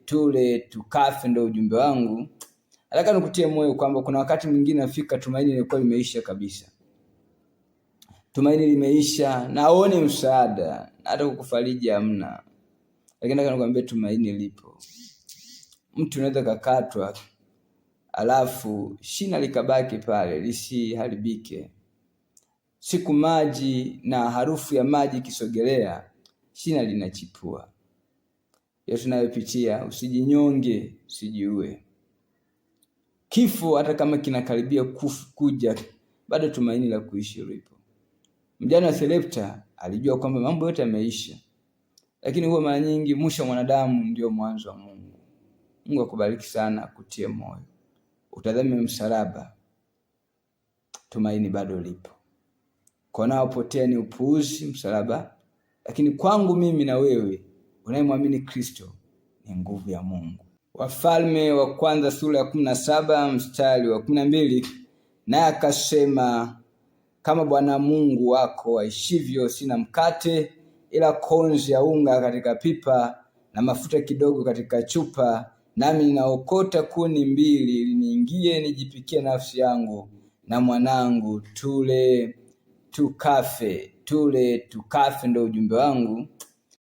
tule tukafe, ndo ujumbe wangu. Nataka nikutie moyo kwamba kuna wakati mwingine nafika tumaini lilikuwa limeisha kabisa. Tumaini limeisha na uone msaada, hata kukufariji hamna. Lakini nataka nikwambie tumaini lipo. Mtu unaweza kakatwa, alafu shina likabaki pale lisiharibike. Siku maji na harufu ya maji kisogelea, shina linachipua. Yote tunayopitia, usijinyonge, usijiue. Kifo hata kama kinakaribia kuja, bado tumaini la kuishi lipo. Mjane wa Sarepta alijua kwamba mambo yote yameisha. Lakini huwa mara nyingi mwisho wa mwanadamu ndio mwanzo wa Mungu. Mungu akubariki sana, kutie moyo. Utazame msalaba. Tumaini bado lipo. Kwa naopotea ni upuuzi msalaba, lakini kwangu mimi na wewe unayemwamini Kristo ni nguvu ya Mungu. Wafalme wa kwanza sura ya 17 mstari wa 12, naye akasema, kama Bwana Mungu wako aishivyo, sina mkate ila konzi ya unga katika pipa na mafuta kidogo katika chupa, nami ninaokota kuni 2 ili niingie nijipikie nafsi yangu na mwanangu, tule tukafe. Tule tukafe, ndo ujumbe wangu.